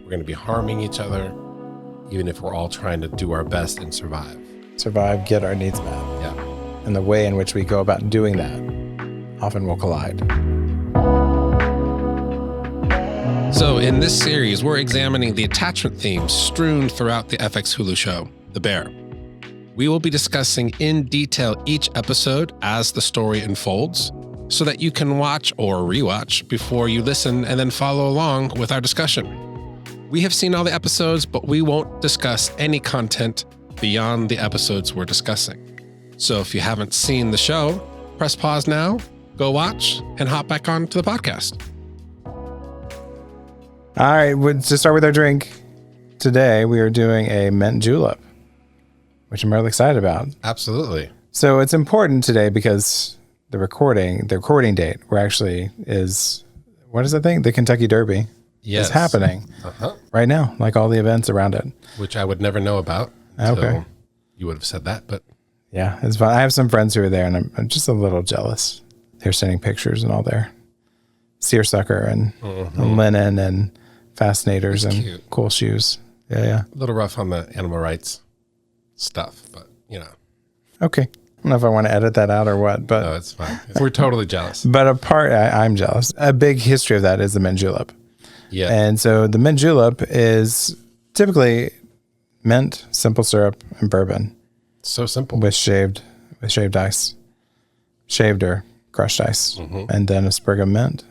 we're going to be harming each other, even if we're all trying to do our best and survive. Survive, get our needs met. Yeah. And the way in which we go about doing that often will collide. So in this series, we're examining the attachment themes strewn throughout the FX Hulu show, The Bear. We will be discussing in detail each episode as the story unfolds, so that you can watch or rewatch before you listen and then follow along with our discussion. We have seen all the episodes, but we won't discuss any content beyond the episodes we're discussing. So if you haven't seen the show, press pause now, go watch, and hop back on to the podcast. All right, to start with our drink, today we are doing a mint julep, which I'm really excited about. Absolutely. So it's important today because the recording date, where actually is, what is the thing? The Kentucky Derby is happening right now, like all the events around it. Which I would never know about until you would have said that, but. Yeah, it's fun. I have some friends who are there, and I'm just a little jealous. They're sending pictures and all their seersucker and linen and fascinators and cute. Cool shoes. Yeah. A little rough on the animal rights stuff, but Okay. I don't know if I want to edit that out or what, but no, it's fine. We're totally jealous. But I'm jealous. A big history of that is the mint julep. Yeah. And so the mint julep is typically mint, simple syrup, and bourbon. So simple. With shaved ice. Shaved or crushed ice. And then a sprig of mint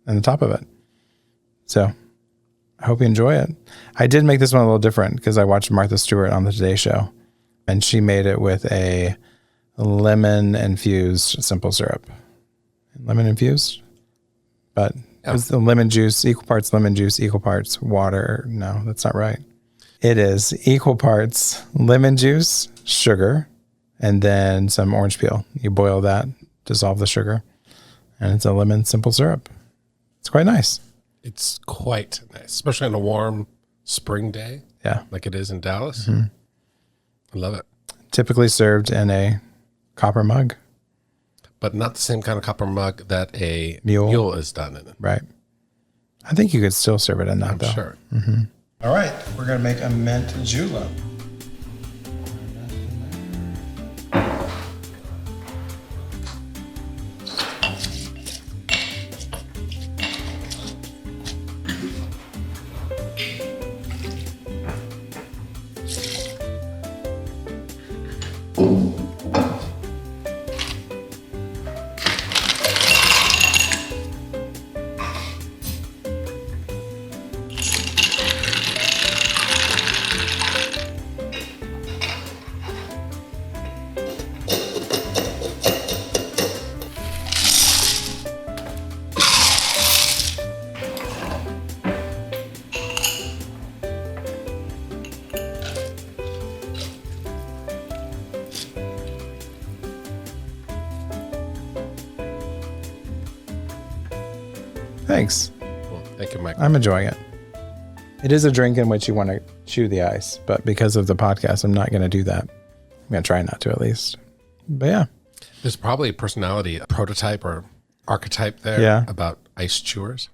on the top of it. So I hope you enjoy it. I did make this one a little different because I watched Martha Stewart on the Today Show, and she made it with a lemon-infused simple syrup. Lemon infused? But it's the lemon juice, equal parts lemon juice, equal parts water. No, that's not right. It is equal parts lemon juice, sugar, and then some orange peel. You boil that, dissolve the sugar, and it's a lemon simple syrup. It's quite nice. It's quite nice, especially on a warm spring day. Yeah. Like it is in Dallas. I love it. Typically served in a copper mug. But not the same kind of copper mug that a mule is done in. Right. I think you could still serve it in that, though. Sure. All right. We're going to make a mint julep. Thanks. Well, thank you, Mike. I'm enjoying it. It is a drink in which you want to chew the ice, but because of the podcast, I'm not going to do that. I'm going to try not to, at least. But yeah. There's probably a personality, a prototype or archetype there about ice chewers.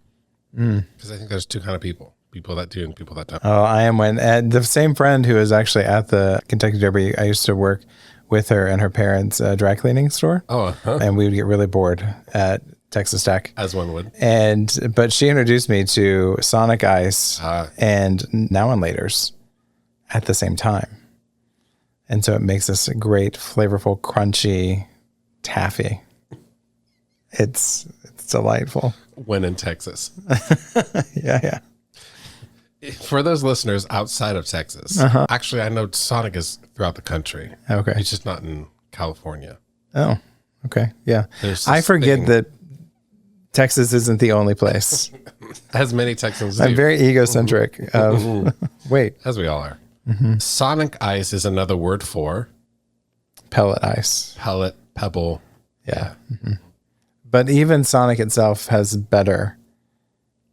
Because I think there's two kind of people that do and people that don't. Oh, I am one. And the same friend who is actually at the Kentucky Derby, I used to work with her and her parents' dry cleaning store. And we would get really bored at Texas Tech. As one would. But she introduced me to Sonic Ice and Now and Laters at the same time. And so it makes this a great, flavorful, crunchy taffy. It's delightful. When in Texas. Yeah. For those listeners outside of Texas, actually, I know Sonic is throughout the country. Okay. It's just not in California. Oh, okay. Yeah. I forget that Texas isn't the only place. As many Texans I'm very egocentric. As we all are. Sonic ice is another word for pellet ice. Pellet, pebble. Yeah. But even Sonic itself has better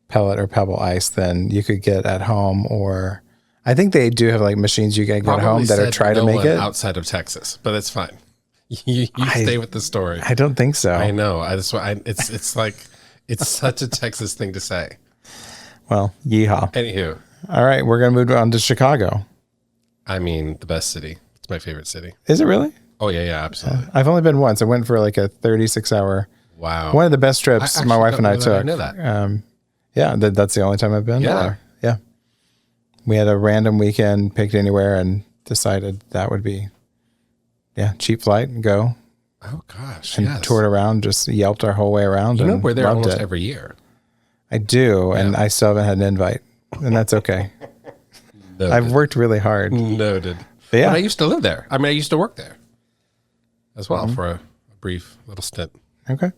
pellet or pebble ice than you could get at home, or I think they do have like machines you can get at home that are trying to make it outside of Texas, but it's fine. You stay with the story. I don't think so. I know. It's like it's such a Texas thing to say. Well, yeehaw. Anywho, All right, we're going to move on to Chicago. I mean, the best city. It's my favorite city. Is it really? Oh, yeah, absolutely. I've only been once. I went for like a 36-hour. Wow. One of the best trips my wife and I took. I know that. Yeah, that's the only time I've been there. Yeah. We had a random weekend, picked anywhere, and decided that would be, cheap flight and go. Oh, gosh, and toured around, just yelped our whole way around. You know, we're there almost every year. I do, and I still haven't had an invite, and that's okay. I've worked really hard. Noted. But I used to live there. I mean, I used to work there as well for a brief little stint. Okay.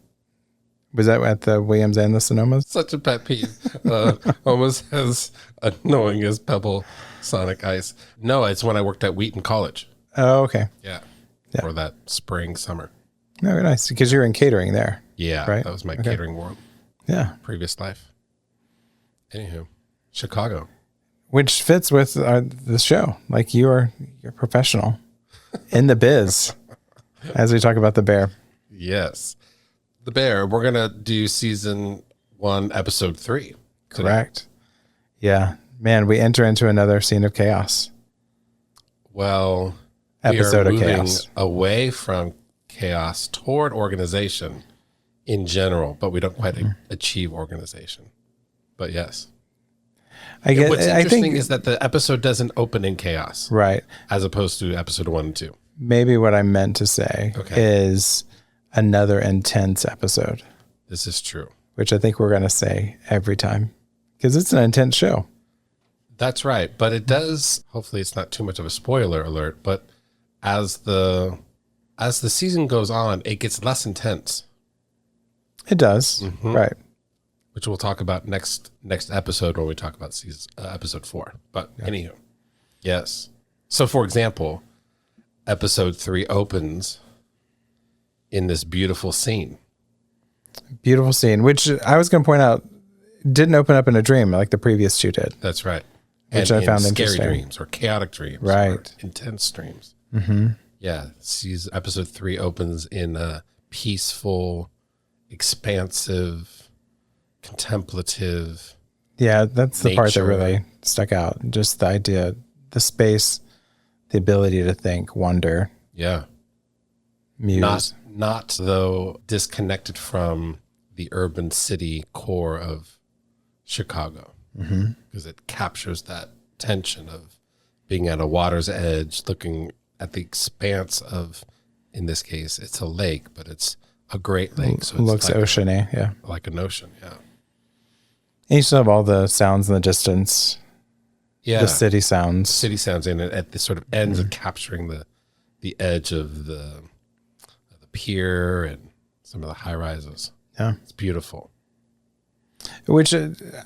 Was that at the Williams and the Sonomas? Such a pet peeve. Almost as annoying as Pebble Sonic Ice. No, it's when I worked at Wheaton College. Oh, okay. Yeah. For that spring, summer. No, very nice. Because you're in catering there. Yeah. Right? That was my catering world. Yeah. Previous life. Anywho, Chicago. Which fits with the show. Like you're professional in the biz as we talk about the Bear. Yes. The Bear. We're going to do season 1, episode 3. Today. Correct. Yeah. Man, we enter into another scene of chaos. Well, episode we are of moving chaos. Away from chaos toward organization in general, but we don't quite achieve organization. But yes. What's interesting is that the episode doesn't open in chaos. Right. As opposed to episode 1 and 2. Maybe what I meant to say is another intense episode. This is true. Which I think we're going to say every time because it's an intense show. That's right. But it does, hopefully it's not too much of a spoiler alert, but as the season goes on, it gets less intense. It does. Right. Which we'll talk about next episode when we talk about episode 4. But anywho, yes. So for example, episode 3 opens in this beautiful scene. Beautiful scene, which I was going to point out didn't open up in a dream like the previous 2 did. That's right. Which I found scary interesting. Dreams or chaotic dreams. Right. Or intense dreams. Yeah. Episode 3 opens in a peaceful, expansive, contemplative. Yeah, that's the part that nature. really stuck out. Just the idea, the space, the ability to think, wonder. Yeah. Muse. Not though disconnected from the urban city core of Chicago. Because it captures that tension of being at a water's edge, looking at the expanse of, in this case, it's a lake, but it's a great lake. So it looks like oceany, like an ocean, And you still have all the sounds in the distance. Yeah. The city sounds. City sounds in it at the sort of ends of capturing the edge of the pier and some of the high rises. Yeah. It's beautiful. Which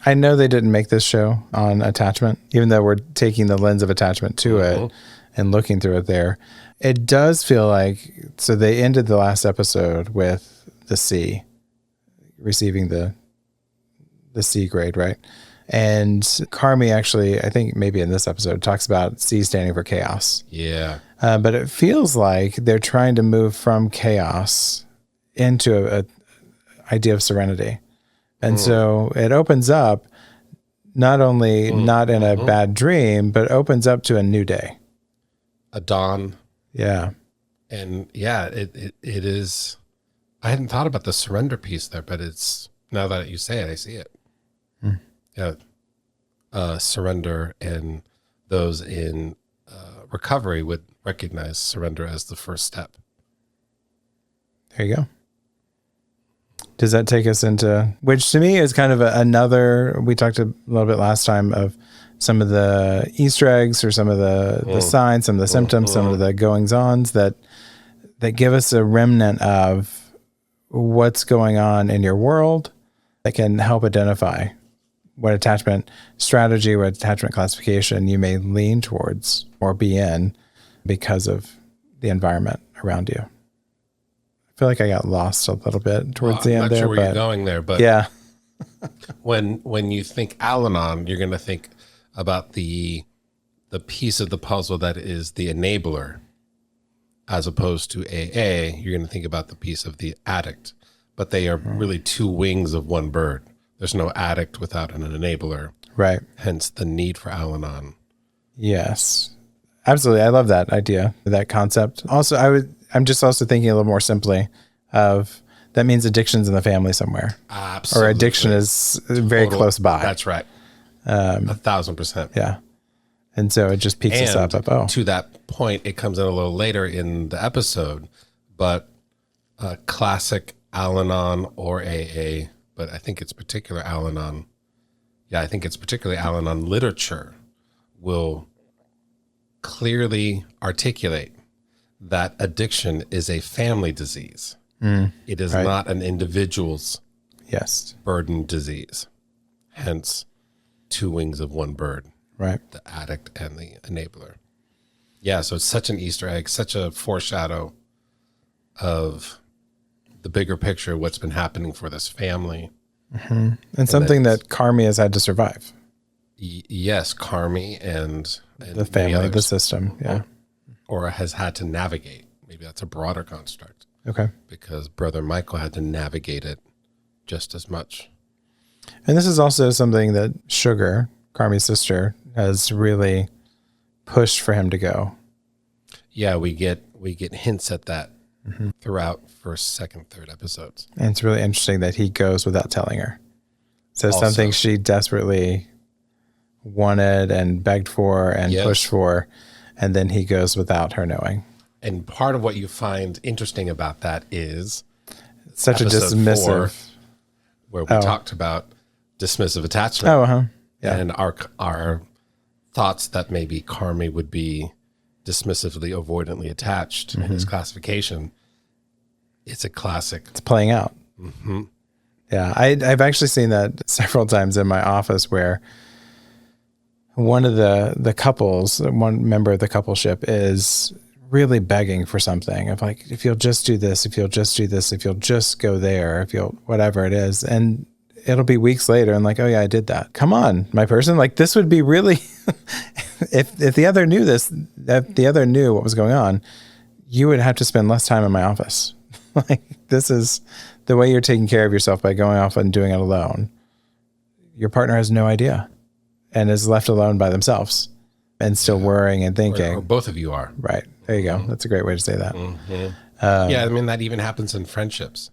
I know they didn't make this show on attachment, even though we're taking the lens of attachment to it and looking through it there. It does feel like, so they ended the last episode with the C, receiving the C grade, right? And Carmi actually, I think maybe in this episode, talks about C standing for chaos. Yeah. But it feels like they're trying to move from chaos into a idea of serenity. And so it opens up not only not in a bad dream, but opens up to a new day. A dawn. Yeah. And yeah, it is. I hadn't thought about the surrender piece there, but it's, now that you say it, I see it. Yeah. Surrender, and those in recovery would recognize surrender as the first step. There you go. Does that take us into, which to me is kind of another, we talked a little bit last time of some of the Easter eggs or some of the signs, some of the symptoms, some of the goings-ons that give us a remnant of what's going on in your world that can help identify what attachment strategy, what attachment classification you may lean towards or be in because of the environment around you. I feel like I got lost a little bit towards the end there. I'm not sure where you're going there, but yeah. when you think Al-Anon, you're going to think about the piece of the puzzle that is the enabler, as opposed to AA. You're going to think about the piece of the addict, but they are really two wings of one bird. There's no addict without an enabler. Right. Hence the need for Al-Anon. Yes, absolutely. I love that idea, that concept. Also, I'm just also thinking a little more simply of that means addiction's in the family somewhere. Absolutely. Or addiction is very close by. That's right. 1,000%. Yeah. And so it just peaks us up. Oh, to that point, it comes in a little later in the episode, but classic Al-Anon or AA, but I think it's particular Al-Anon. Yeah, I think it's particularly Al-Anon literature will clearly articulate that addiction is a family disease. It is not an individual's burden disease. Hence, two wings of one bird. Right. The addict and the enabler. Yeah, so it's such an Easter egg, such a foreshadow of the bigger picture of what's been happening for this family. And something that Carmi has had to survive. Yes, Carmi and the family, the system, yeah. Or has had to navigate. Maybe that's a broader construct. Okay. Because Brother Michael had to navigate it just as much. And this is also something that Sugar, Carmi's sister, has really pushed for him to go. Yeah, we get hints at that throughout first, second, third episodes. And it's really interesting that he goes without telling her. So also, something she desperately wanted and begged for and pushed for, and then he goes without her knowing. And part of what you find interesting about that is such a dismissive, where we talked about dismissive attachment. Yeah. And our thoughts that maybe Carmi would be dismissively, avoidantly attached in his classification. It's a classic. It's playing out. Yeah, I've actually seen that several times in my office where one of the couples, one member of the coupleship is really begging for something of like, if you'll just do this, if you'll just do this, if you'll just go there, if you'll, whatever it is. And it'll be weeks later and like, oh yeah, I did that. Come on, my person. Like this would be really, if the other knew this, if the other knew what was going on, you would have to spend less time in my office. Like this is the way you're taking care of yourself by going off and doing it alone. Your partner has no idea and is left alone by themselves and still worrying and thinking. Or both of you are. Right. There you go. That's a great way to say that. Yeah, I mean, that even happens in friendships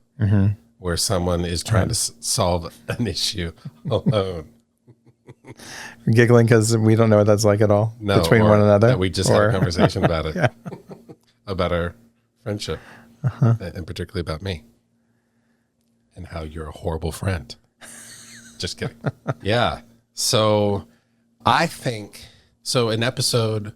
where someone is trying to solve an issue alone. Giggling because we don't know what that's like at all between one another. That we just had a conversation about it, about our friendship, and particularly about me and how you're a horrible friend. Just kidding. Yeah. So I think, so in episode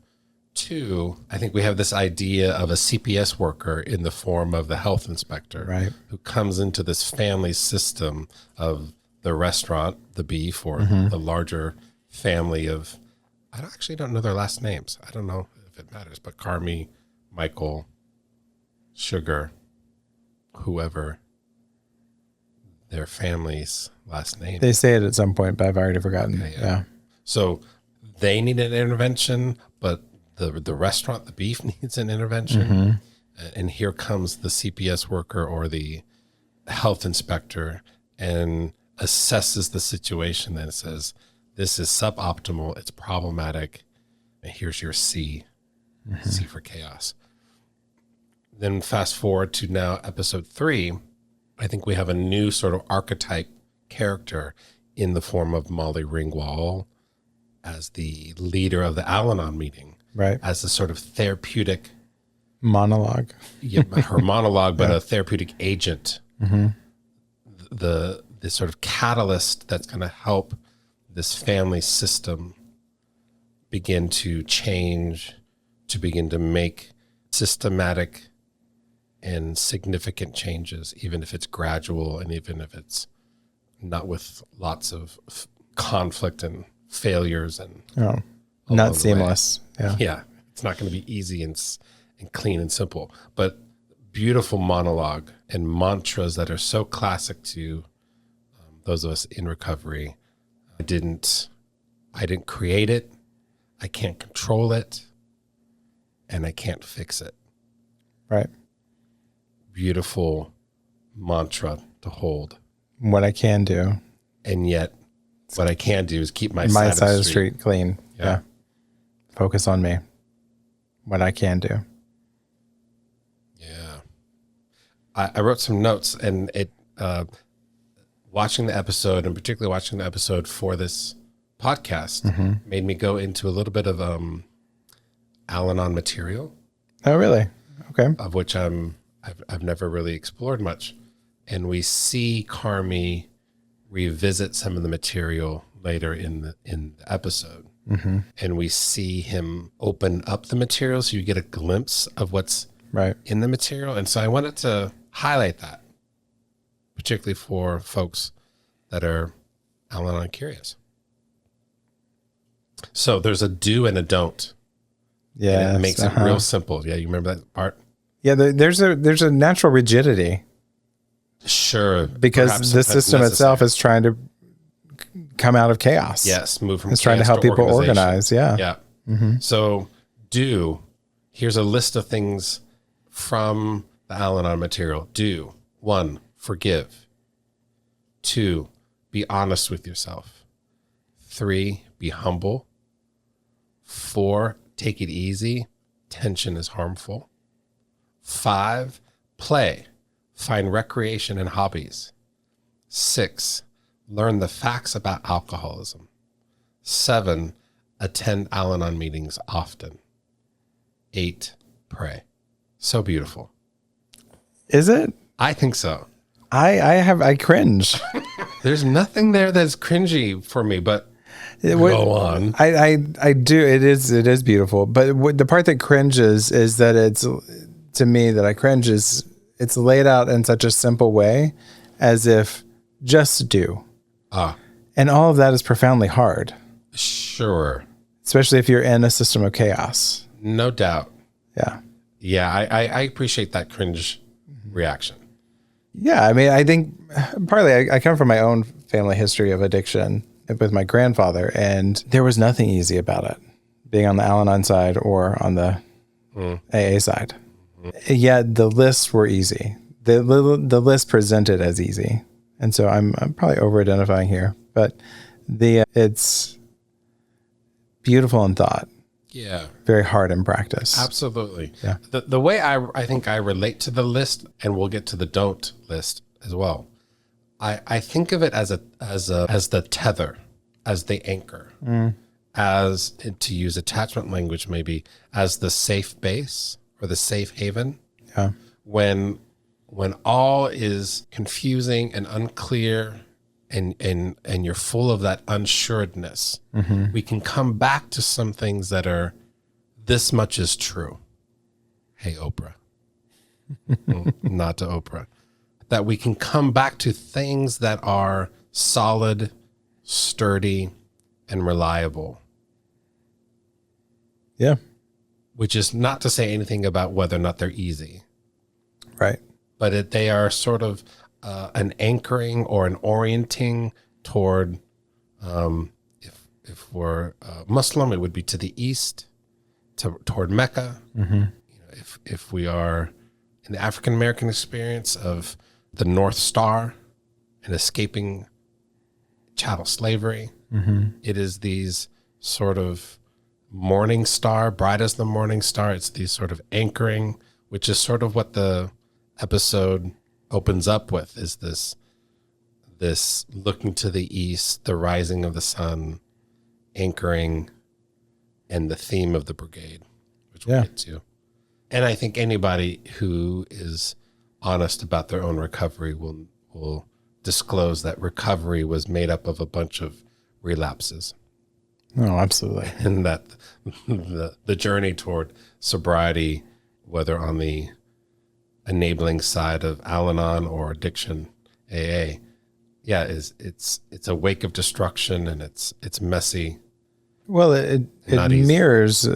2, I think we have this idea of a CPS worker in the form of the health inspector, who comes into this family system of the restaurant, the beef, or the larger family of, I actually don't know their last names. I don't know if it matters, but Carmi, Michael, Sugar, whoever their family's last name. They say it at some point, but I've already forgotten. Okay, yeah. So they need an intervention, but the restaurant, the beef, needs an intervention. And here comes the CPS worker or the health inspector and assesses the situation and says, this is suboptimal, it's problematic, and here's your C. C for chaos. Then fast forward to now episode 3, I think we have a new sort of archetype character in the form of Molly Ringwald as the leader of the Al-Anon meeting. Right. As a sort of therapeutic monologue. Her monologue, but a therapeutic agent. The sort of catalyst that's going to help this family system begin to change, to begin to make systematic and significant changes, even if it's gradual and even if it's not with lots of conflict and failures and not seamless. Yeah, it's not going to be easy and clean and simple, but beautiful monologue and mantras that are so classic to those of us in recovery. I didn't create it, I can't control it, and I can't fix it. Right. Beautiful mantra to hold. What I can do. And yet What I can do is keep my side side of the street clean. Yeah. Focus on me. What I can do. Yeah. I wrote some notes, and watching the episode, and particularly watching the episode for this podcast, made me go into a little bit of Al-Anon material. Oh, really? Okay. Of which I've never really explored much. And we see Carmi revisit some of the material later in the episode. And we see him open up the material so you get a glimpse of what's in the material. And so I wanted to highlight that, particularly for folks that are Al-Anon curious. So there's a do and a don't. Yeah. And it makes it real simple. Yeah, you remember that part? Yeah, there's a natural rigidity. Sure. Because the system itself is trying to come out of chaos. Yes, move from it's trying to help people organize. Yeah. So here's a list of things from the Al-Anon material. Do. 1, forgive. 2, be honest with yourself. 3, be humble. 4, take it easy. Tension is harmful. 5, play. Find recreation and hobbies. 6, learn the facts about alcoholism. 7, attend Al-Anon meetings often. 8, pray. So beautiful. Is it? I think so. I cringe. There's nothing there that's cringy for me, but go on. I do. It is beautiful. But the part that cringes is that it's, to me, that I cringe is it's laid out in such a simple way, as if just do. And all of that is profoundly hard. Sure. Especially if you're in a system of chaos. No doubt. Yeah. Yeah, I appreciate that cringe reaction. Yeah, I mean, I think partly I come from my own family history of addiction with my grandfather, and there was nothing easy about it, being on the Al-Anon side or on the AA side. Yet the lists were easy. The list presented as easy. And so I'm probably over-identifying here, but it's beautiful in thought. Yeah. Very hard in practice. Absolutely. Yeah. The way I think I relate to the list, and we'll get to the don't list as well. I think of it as the tether, as the anchor, as, to use attachment language maybe, as the safe base or the safe haven. Yeah. When all is confusing and unclear, and you're full of that unsuredness, we can come back to some things that are, this much is true. Hey, Oprah. Not to Oprah. That we can come back to things that are solid, sturdy, and reliable. Yeah. Which is not to say anything about whether or not they're easy. Right. But they are sort of an anchoring or an orienting toward, if we're Muslim, it would be to the east, toward Mecca. If we are in the African American experience of the North Star and escaping chattel slavery, it is these sort of morning star, bright as the morning star. It's these sort of anchoring, which is sort of what the episode opens up with, is this looking to the east, the rising of the sun, anchoring, and the theme of the Birgade, which we'll get to. And I think anybody who is honest about their own recovery will disclose that recovery was made up of a bunch of relapses. Oh, absolutely. And that the journey toward sobriety, whether on the enabling side of Al-Anon or addiction AA, it's a wake of destruction, and it's messy. Well, it mirrors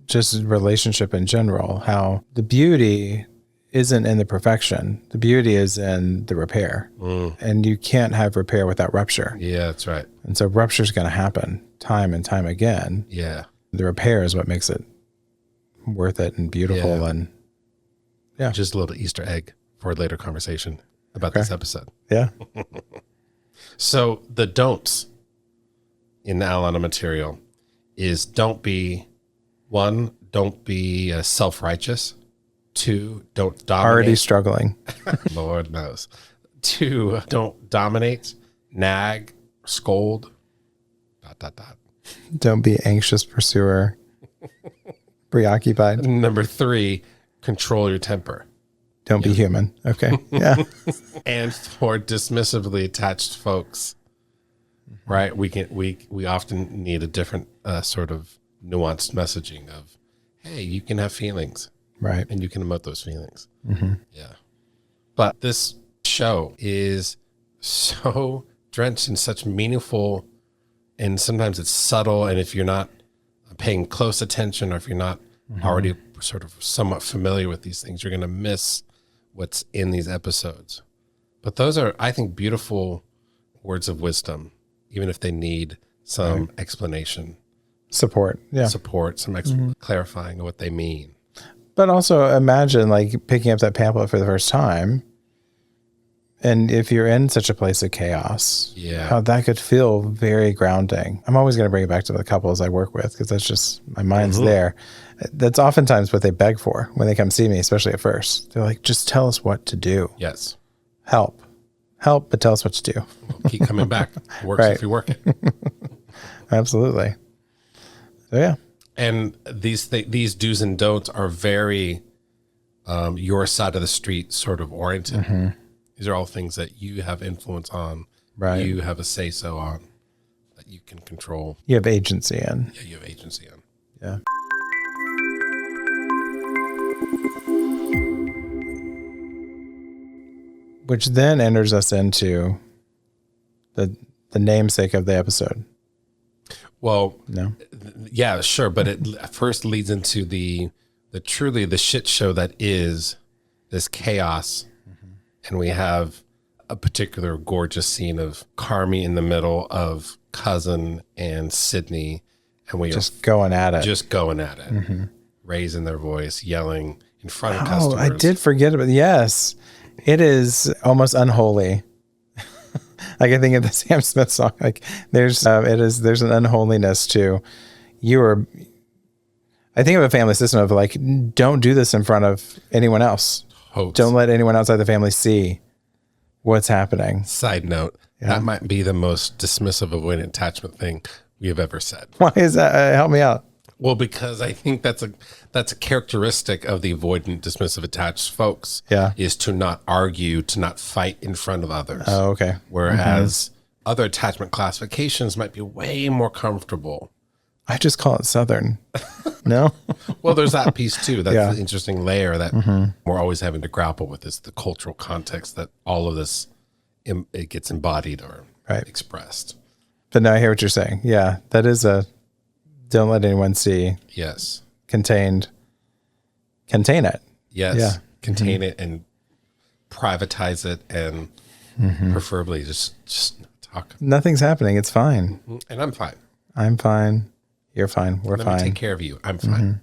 just relationship in general, how the beauty isn't in the perfection. The beauty is in the repair. And you can't have repair without rupture. Yeah, that's right. And so rupture is going to happen time and time again. Yeah. The repair is what makes it worth it and beautiful. And just a little Easter egg for a later conversation about this episode. Yeah. So the don'ts. in the Al-Anon material is don't be self-righteous. 2, don't dominate. Already struggling. Lord knows. 2, don't dominate, nag, scold, ... Don't be anxious pursuer, preoccupied. Number 3, control your temper. Don't be human. Okay. Yeah. And for dismissively attached folks, right? We often need a different sort of nuanced messaging of, hey, you can have feelings. Right. And you can emote those feelings. Yeah. But this show is so drenched in such meaningful, and sometimes it's subtle. And if you're not paying close attention, or if you're not already sort of somewhat familiar with these things, you're going to miss what's in these episodes. But those are, I think, beautiful words of wisdom, even if they need some explanation. Support. Yeah. Support, some clarifying of what they mean. But also imagine like picking up that pamphlet for the first time. And if you're in such a place of chaos, how that could feel very grounding. I'm always going to bring it back to the couples I work with because that's just, my mind's there. That's oftentimes what they beg for when they come see me, especially at first. They're like, just tell us what to do. Yes. Help, but tell us what to do. We'll keep coming back. It works if you work it. Absolutely. So, yeah. And these do's and don'ts are very your side of the street sort of oriented. These are all things that you have influence on, you have a say-so on, that you can control. You have agency in. Yeah, you have agency on. Yeah. Which then enters us into the namesake of the episode. Well, no. Yeah, sure. But it first leads into the truly the shit show that is this chaos. And we have a particular gorgeous scene of Carmi in the middle of Cousin and Sydney. And we just going at it. Just going at it. Raising their voice, yelling in front of customers. Oh, I did forget about yes. It is almost unholy. Like I think of the Sam Smith song. Like there's an unholiness to I think of a family system of like, don't do this in front of anyone else. Don't let anyone outside the family see what's happening. Side note, that might be the most dismissive avoidant attachment thing we have ever said. Why is that? Help me out. Well, because I think that's a characteristic of the avoidant, dismissive, attached folks. Yeah, is to not argue, to not fight in front of others. Oh, okay. Whereas other attachment classifications might be way more comfortable. I just call it Southern. No? Well, there's that piece too. That's the interesting layer that we're always having to grapple with, is the cultural context that all of this, it gets embodied or expressed. But now I hear what you're saying. Yeah, that is don't let anyone see. Yes. Contain it. Yes. Yeah. Contain it and privatize it and preferably just talk. Nothing's happening. It's fine. And I'm fine. I'm fine. You're fine. We're fine. Let me take care of you. I'm fine.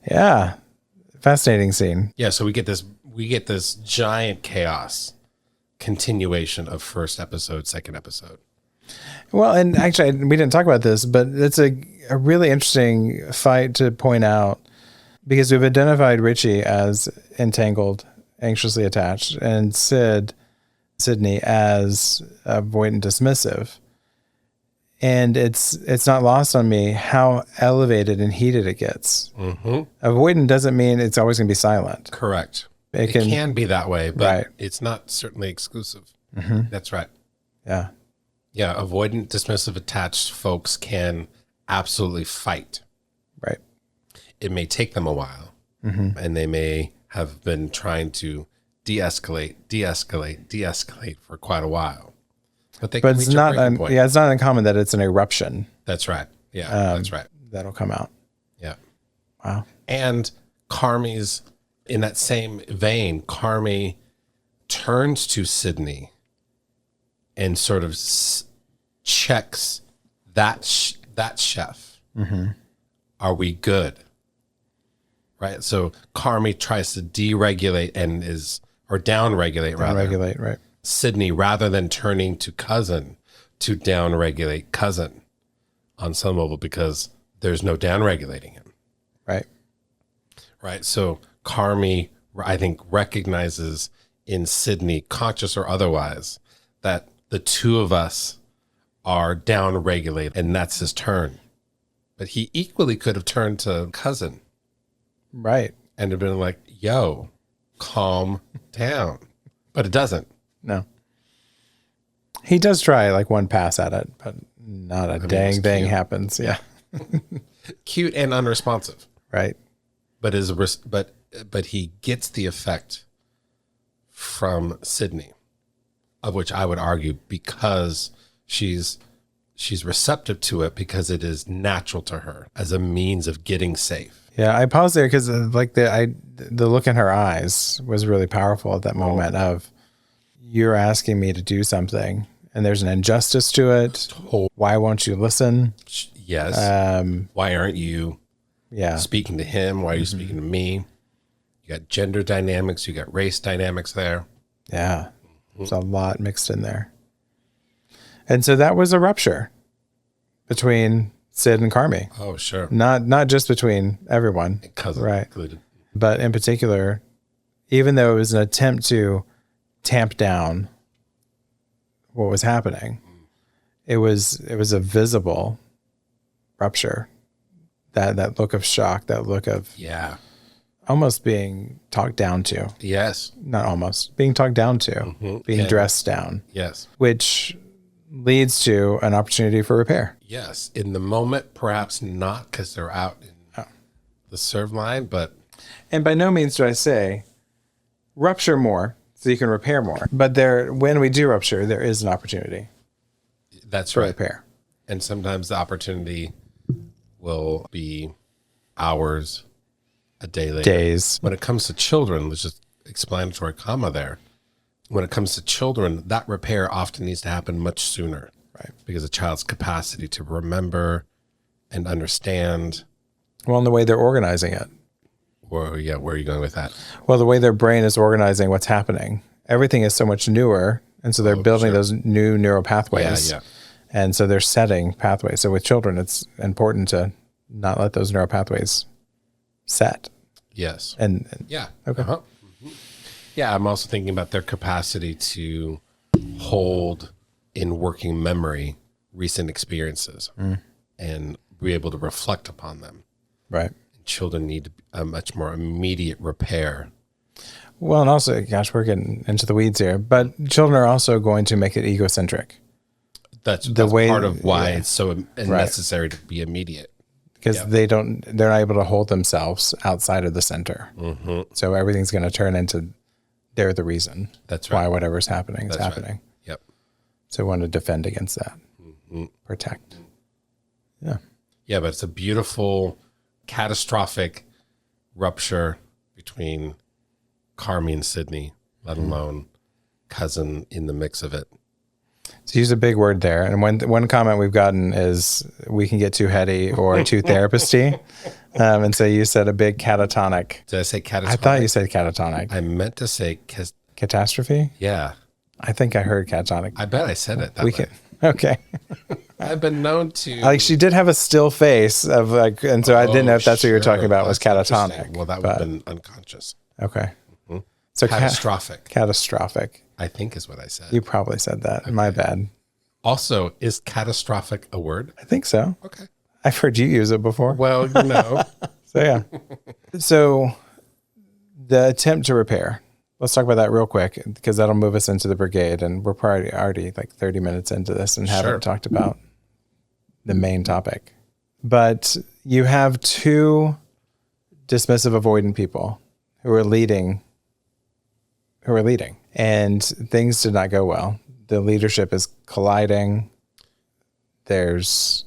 Yeah. Fascinating scene. Yeah. So we get this giant chaos continuation of first episode, second episode. Well, and actually we didn't talk about this, but it's a really interesting fight to point out because we've identified Richie as entangled, anxiously attached, and Sydney as avoidant dismissive. And it's not lost on me how elevated and heated it gets. Avoidant doesn't mean it's always going to be silent. Correct. It can be that way, but it's not certainly exclusive. That's right. Yeah. Yeah. Avoidant, dismissive, attached folks can absolutely fight. Right. It may take them a while, and they may have been trying to de-escalate for quite a while. But it's not it's not uncommon that it's an eruption. That's right. Yeah, that's right. That'll come out. Yeah. Wow. And Carmi's, in that same vein, Carmi turns to Sydney and sort of checks that chef. Are we good? Right. So Carmi tries to deregulate downregulate rather. Downregulate, right. Sydney, rather than turning to Cousin to downregulate cousin on some level because there's no downregulating him. Right. Right. So Carmi, I think, recognizes in Sydney, conscious or otherwise, that the two of us are downregulated and that's his turn. But he equally could have turned to cousin. Right. And have been like, yo, calm down. But it doesn't. No. He does try like one pass at it, but not a dang thing happens. Yeah. Cute and unresponsive. Right. But he gets the effect from Sydney, of which I would argue because she's receptive to it because it is natural to her as a means of getting safe. Yeah, I paused there because like the look in her eyes was really powerful at that moment of, you're asking me to do something and there's an injustice to it. Why won't you listen? Yes. Why aren't you speaking to him? Why are you speaking to me? You got gender dynamics. You got race dynamics there. Yeah. There's a lot mixed in there. And so that was a rupture between Sid and Carmi. Oh, sure. Not just between everyone. Cousin right. included. But in particular, even though it was an attempt to tamp down what was happening, it was a visible rupture. That look of shock, that look of almost being talked down to. Yes. Not almost. Being talked down to. Being dressed down. Yes. Which leads to an opportunity for repair. Yes. In the moment, perhaps not because they're out in the serve line, but... And by no means do I say rupture more so you can repair more. But when we do rupture, there is an opportunity. That's for right. repair. And sometimes the opportunity will be hours, a day later. Days. When it comes to children, there's just explanatory comma there. When it comes to children, that repair often needs to happen much sooner. Right. Because a child's capacity to remember and understand. Well, in the way they're organizing it. Or where are you going with that? Well, the way their brain is organizing what's happening. Everything is so much newer. And so they're building those new neural pathways. Yeah. And so they're setting pathways. So with children, it's important to not let those neural pathways set. Yes. And yeah. Okay. Uh-huh. Mm-hmm. Yeah, I'm also thinking about their capacity to hold in working memory recent experiences and be able to reflect upon them. Right. Children need a much more immediate repair. Well, and also, gosh, we're getting into the weeds here, but children are also going to make it egocentric. That's part of why it's so necessary to be immediate. Because they're not able to hold themselves outside of the center. Mm-hmm. So everything's going to turn into they're the reason. That's right. Why whatever's happening is happening. Right. Yep. So we want to defend against that. Mm-hmm. Protect. Yeah. Yeah, but it's a beautiful, catastrophic rupture between Carmi and Sydney, let alone cousin in the mix of it. So use a big word there. And one comment we've gotten is we can get too heady or too therapist-y. And so you said a big catatonic. Did I say catatonic? I thought you said catatonic. I meant to say catastrophe? Yeah. I think I heard catatonic. I bet I said it that way. Okay. I've been known to... Like she did have a still face of like, and so I didn't know if that's what you were talking about was catatonic. Well, that would have been unconscious. Okay. Mm-hmm. So catastrophic. Catastrophic. I think is what I said. You probably said that. Okay. My bad. Also, is catastrophic a word? I think so. Okay. I've heard you use it before. Well, no. So yeah. So the attempt to repair. Let's talk about that real quick because that'll move us into the Birgade, and we're probably already like 30 minutes into this and haven't talked about the main topic. But you have two dismissive, avoidant people who are leading, and things did not go well. The leadership is colliding. There's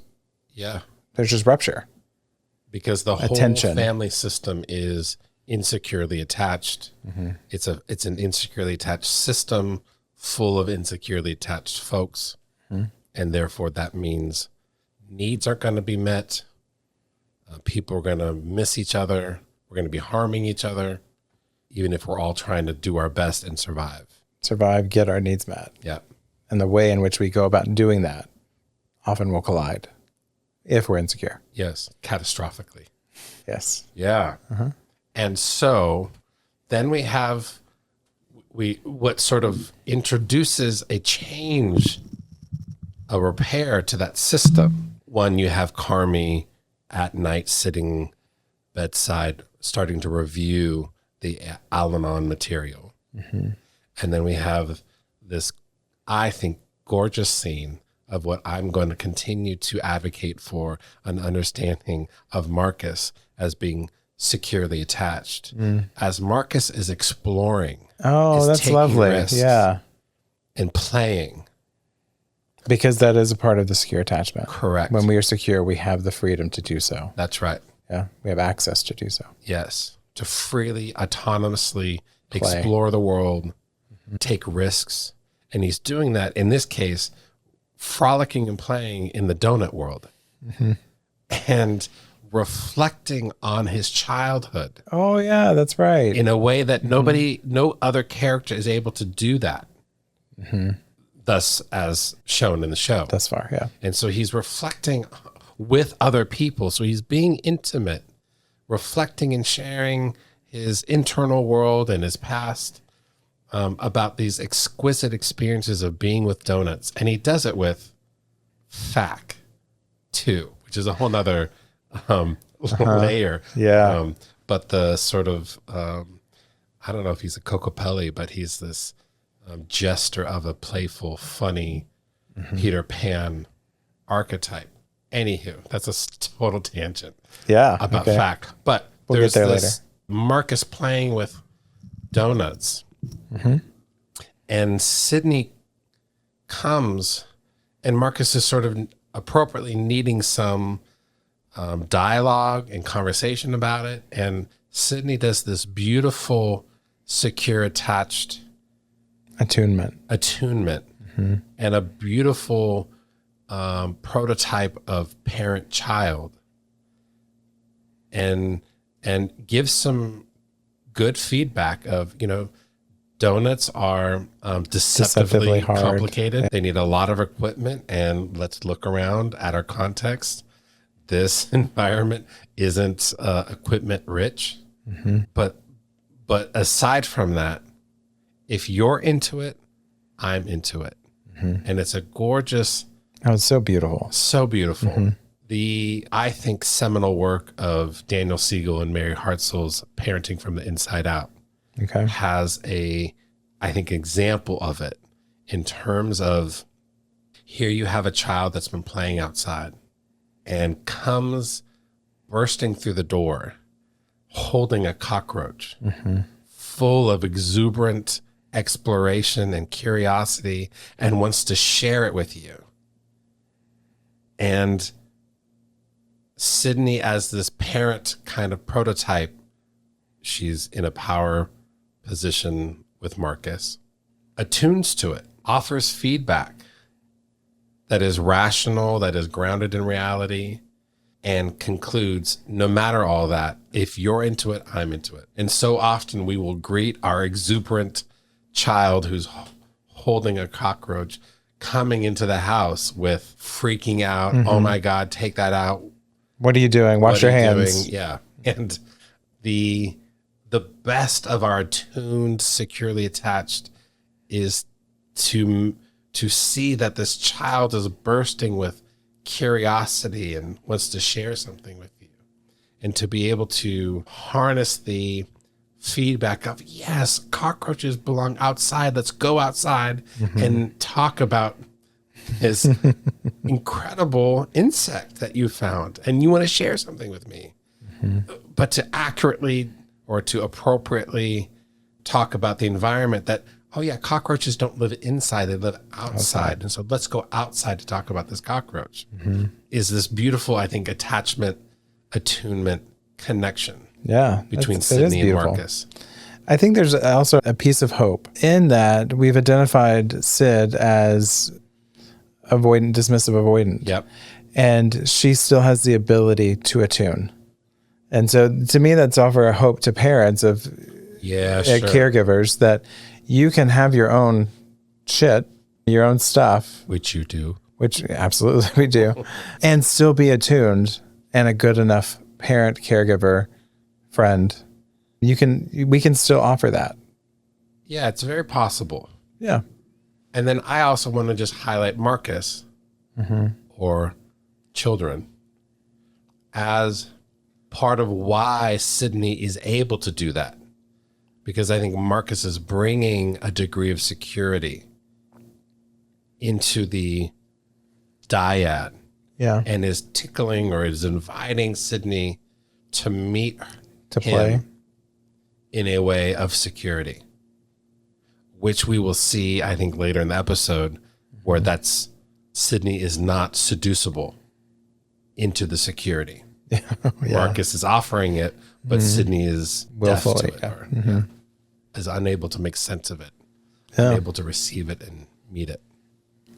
just rupture. Because the whole family system is insecurely attached. Mm-hmm. It's an insecurely attached system full of insecurely attached folks. Mm-hmm. And therefore that means needs aren't going to be met. People are going to miss each other. We're going to be harming each other, even if we're all trying to do our best and survive. Get our needs met. Yeah. and the way in which we go about doing that often will collide if we're insecure. Yes, catastrophically. Yes. Yeah. And so then we have what sort of introduces a change, a repair to that system. One, you have Carmi at night sitting bedside, starting to review the Al-Anon material. And then we have this, I think, gorgeous scene of what I'm going to continue to advocate for, an understanding of Marcus as being securely attached. As Marcus is exploring. Oh, that's lovely. Yeah. And playing. Because that is a part of the secure attachment. Correct. When we are secure, we have the freedom to do so. That's right. Yeah. We have access to do so. Yes. To freely, autonomously explore the world, take risks. And he's doing that, in this case, frolicking and playing in the donut world. And reflecting on his childhood. Oh, yeah, that's right. In a way that no other character is able to do that. Thus, as shown in the show. Thus far, yeah. And so he's reflecting with other people. So he's being intimate, reflecting and sharing his internal world and his past about these exquisite experiences of being with donuts. And he does it with FAC too, which is a whole nother layer. Yeah. But the sort of, I don't know if he's a Cocopelli, but he's this jester of a playful, funny Peter Pan archetype. Anywho, that's a total tangent. Yeah. About FAC. But we'll there's get there this later. Marcus playing with donuts. And Sydney comes, and Marcus is sort of appropriately needing some dialogue and conversation about it. And Sydney does this beautiful, secure, attached attunement and a beautiful prototype of parent-child, and gives some good feedback of, donuts are deceptively complicated. They need a lot of equipment, and let's look around at our context. This environment isn't equipment rich, but aside from that, if you're into it, I'm into it. And it's a gorgeous. Oh, it's so beautiful. So beautiful. The, I think, seminal work of Daniel Siegel and Mary Hartzell's Parenting from the Inside Out has a, I think, example of it in terms of, here you have a child that's been playing outside and comes bursting through the door holding a cockroach full of exuberant exploration and curiosity, and wants to share it with you. And Sydney, as this parent kind of prototype, she's in a power position with Marcus, attunes to it, offers feedback that is rational, that is grounded in reality, and concludes, no matter all that, if you're into it, I'm into it. And so often we will greet our exuberant child who's holding a cockroach coming into the house with freaking out. Oh my God, take that out. What are you doing? Wash your hands. Yeah. And the best of our attuned, securely attached is to see that this child is bursting with curiosity and wants to share something with you, and to be able to harness the feedback of, yes, cockroaches belong outside. Let's go outside and talk about this incredible insect that you found, and you want to share something with me. But to accurately or to appropriately talk about the environment that, oh yeah, cockroaches don't live inside, they live outside. And so let's go outside to talk about this cockroach. Is this beautiful, I think, attachment, attunement, connection. Yeah, between Sydney and Marcus. I think there's also a piece of hope in that we've identified Sid as avoidant, dismissive avoidant. Yep. And she still has the ability to attune. And so to me, that's offer a hope to parents of caregivers that you can have your own shit your own stuff, which you do, which absolutely we do, and still be attuned and a good enough parent, caregiver, friend. We can still offer that. Yeah, it's very possible. Yeah. And then I also want to just highlight Marcus or children as part of why Sydney is able to do that. Because I think Marcus is bringing a degree of security into the dyad. Yeah. And is tickling or is inviting Sydney to meet To play. him in a way of security, which we will see, I think, later in the episode, where that's Sydney is not seducible into the security. Yeah. Marcus is offering it, but Sydney is Willfully, deaf to it, or is unable to make sense of it, Yeah. unable to receive it and meet it.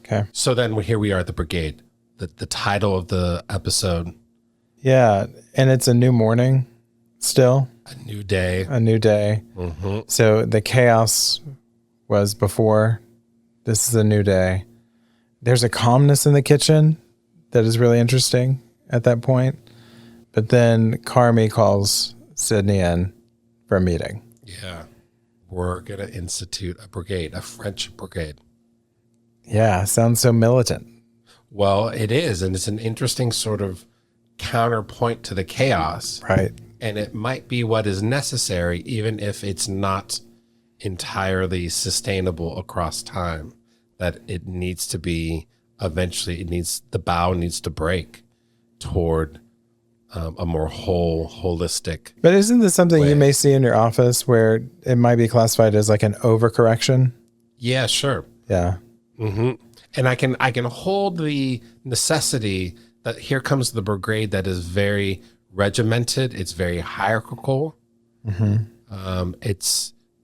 Okay. So then here we are at the Birgade. The title of the episode, Yeah. And it's a new morning still, A New Day. a new day. So the chaos was before. This is a new day. There's a calmness in the kitchen that is really interesting at that point. But then Carmi calls Sydney in for a meeting. Yeah. We're going to institute a brigade, a French brigade. Yeah. Sounds so militant. Well, it is. And it's an interesting sort of counterpoint to the chaos. Right. And it might be what is necessary, even if it's not entirely sustainable across time, that it needs to be eventually, the bow needs to break toward a more holistic. But isn't this something way. you may see in your office where it might be classified as like an overcorrection? Yeah, sure. Yeah. And I can hold the necessity that here comes the brigade that is very regimented. It's very hierarchical.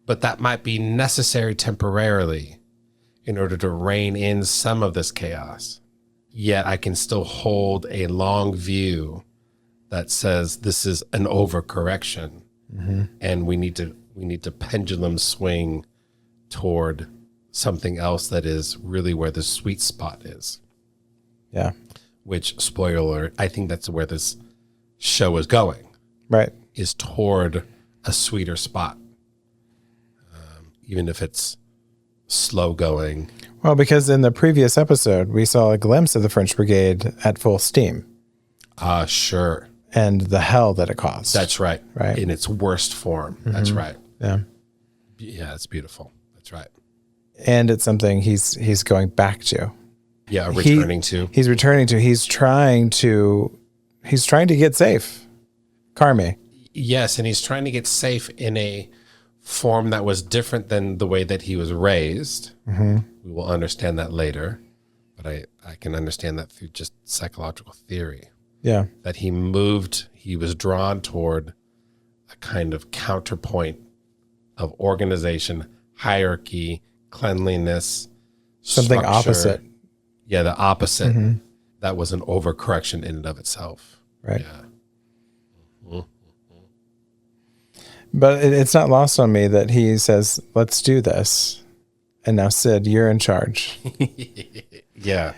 But that might be necessary temporarily in order to rein in some of this chaos. Yet I can still hold a long view that says this is an overcorrection, and we need to pendulum swing toward something else that is really where the sweet spot is. Yeah. Which, spoiler alert, I think that's where this show is going. Right. Is toward a sweeter spot, even if it's slow going. Well, because in the previous episode, we saw a glimpse of the French Brigade at full steam Sure. and the hell that it caused. That's right. Right. In its worst form. That's right. Yeah. Yeah, it's beautiful. That's right. And it's something he's going back to. Yeah, returning to. He's returning to. He's trying to get safe. Carmi. Yes, and he's trying to get safe in a form that was different than the way that he was raised. We will understand that later, but I can understand that through just psychological theory. Yeah. That he was drawn toward a kind of counterpoint of organization, hierarchy, cleanliness, Something structure. opposite. Yeah, the opposite. That was an overcorrection in and of itself. Right. Yeah. But it's not lost on me that he says, let's do this. And now, Sid, you're in charge. Yeah.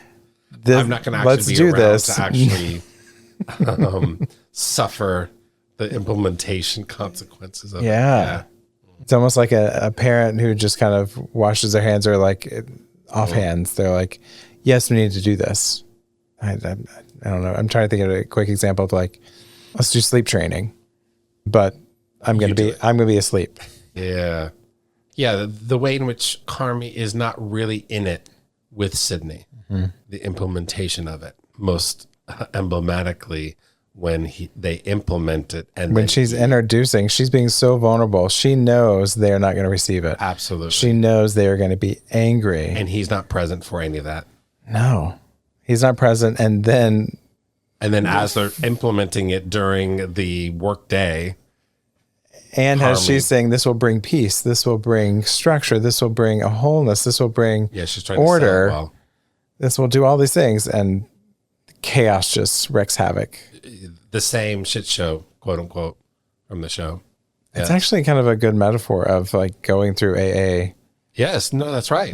I'm not going to actually be around to actually suffer the implementation consequences of it. Yeah. It's almost like a parent who just kind of washes their hands or like offhands. They're like, yes, we need to do this. I don't know. I'm trying to think of a quick example of like, let's do sleep training, but I'm going to be asleep. Yeah. Yeah. The way in which Carmi is not really in it with Sydney, the implementation of it, most emblematically when they implement it. And when she's introducing, she's being so vulnerable. She knows they're not going to receive it. Absolutely. She knows they are going to be angry. And he's not present for any of that. No, he's not present. And then as they're implementing it during the work day, and as she's saying, this will bring peace, this will bring structure, this will bring a wholeness, this will bring she's trying order, to sell it well. This will do all these things, and chaos just wreaks havoc. The same shit show, quote unquote, from the show. It's actually kind of a good metaphor of like going through AA. Yes, no, that's right.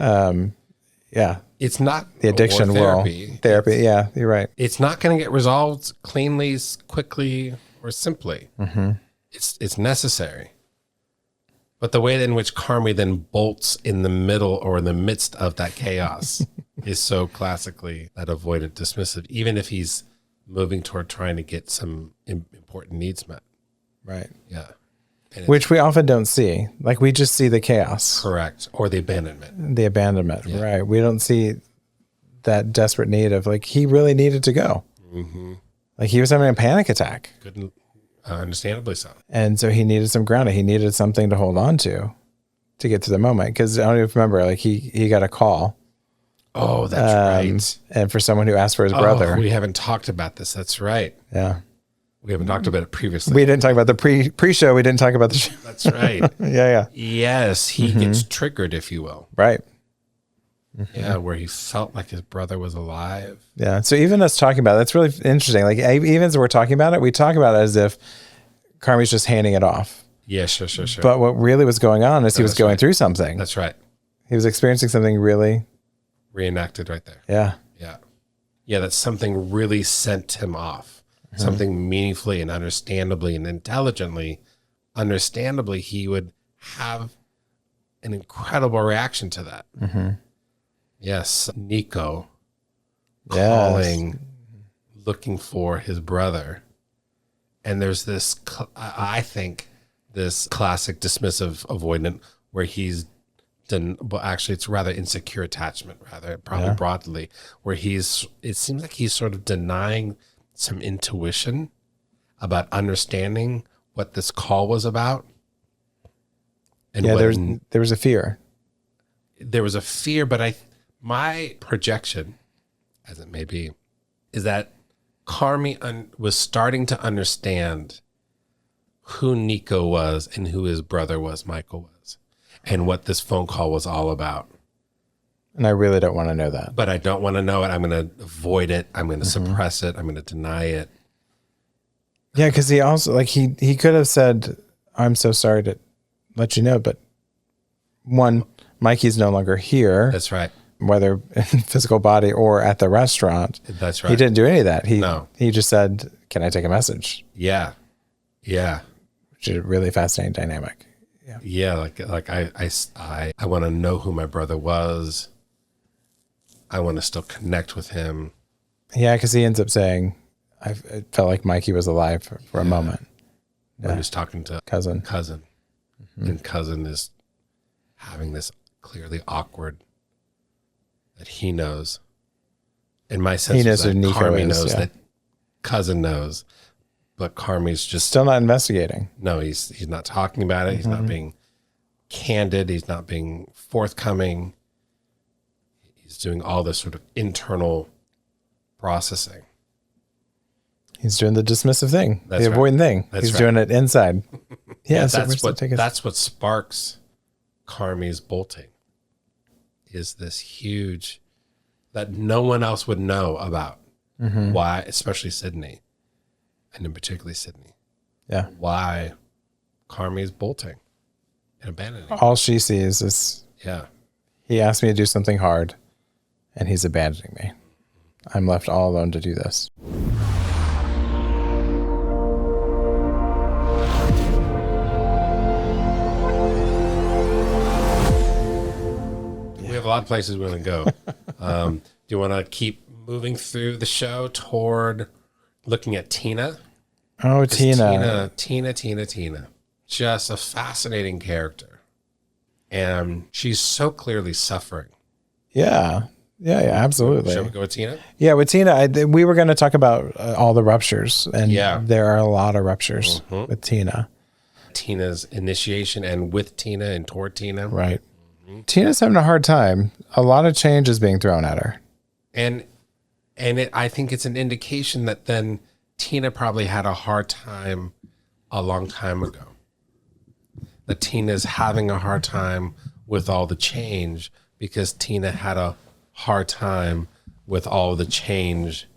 It's not the addiction therapy. Yeah, you're right. It's not going to get resolved cleanly, quickly, or simply. Mm-hmm. It's necessary. But the way in which Carmi then bolts in the middle or in the midst of that chaos is so classically that avoidant dismissive, even if he's moving toward trying to get some important needs met. Right. Yeah. Which we often don't see. Like we just see the chaos. Correct. Or the abandonment. Yeah. Right. We don't see that desperate need of like, he really needed to go. Mm-hmm. Like he was having a panic attack. Understandably so. And so he needed some grounding. He needed something to hold on to get to the moment. Because I don't even remember, like he got a call. Oh, that's right. And for someone who asked for his brother. We haven't talked about this. That's right. Yeah. We haven't talked about it previously. We didn't talk about the pre-show. We didn't talk about the show. That's right. Yeah. Yes, he gets triggered, if you will. Right. Mm-hmm. Yeah, where he felt like his brother was alive. Yeah. So even us talking about it, that's really interesting. Like even as we're talking about it, we talk about it as if Carmi's just handing it off. Yeah, sure. But what really was going on is he was going through something. That's right. He was experiencing something really reenacted right there. Yeah. Yeah, that something really sent him off. Mm-hmm. Something meaningfully and understandably and intelligently, he would have an incredible reaction to that. Mm-hmm. Yes, Nico calling, looking for his brother. And there's this, I think, this classic dismissive avoidant where he's done, well, actually it's rather insecure attachment, probably broadly, where it seems like he's sort of denying some intuition about understanding what this call was about. And there was a fear. There was a fear, but my projection, as it may be, is that Carmi was starting to understand who Nico was and who his brother was, Michael was, and what this phone call was all about. And I really don't want to know that. But I don't want to know it. I'm going to avoid it. I'm going to suppress it. I'm going to deny it. Yeah, because he also, like, he could have said, I'm so sorry to let you know, but one, Mikey's no longer here. That's right. Whether in physical body or at the restaurant. That's right. He didn't do any of that. No. He just said, can I take a message? Yeah. Which is a really fascinating dynamic. Yeah, like I want to know who my brother was. I want to still connect with him. Yeah, because he ends up saying, I felt like Mikey was alive for a moment. When he's talking to cousin. Mm-hmm. And cousin is having this clearly awkward that he knows. In my sense, he knows that Nico Carmi knows that cousin knows, but Carmi's just still not investigating. No, he's not talking about it. He's not being candid. He's not being forthcoming. He's doing all this sort of internal processing. He's doing the dismissive thing, That's the avoidant thing. That's He's doing it inside. Yeah, so that's what sparks Carmi's bolting. Is this huge that no one else would know about? Why, especially Sydney, and in particularly Sydney. Yeah, why Carmi's bolting and abandoning. All she sees is he asked me to do something hard, and he's abandoning me. I'm left all alone to do this. We have a lot of places we want to go. Do you want to keep moving through the show toward looking at Tina? Oh, Tina. Tina. Just a fascinating character. And she's so clearly suffering. Yeah, absolutely. Shall we go with Tina? Yeah, with Tina, we were going to talk about all the ruptures. And there are a lot of ruptures with Tina. Tina's initiation and with Tina and toward Tina. Right. Tina's having a hard time. A lot of change is being thrown at her. And I think it's an indication that then Tina probably had a hard time a long time ago. That Tina's having a hard time with all the change because Tina had a hard time with all the change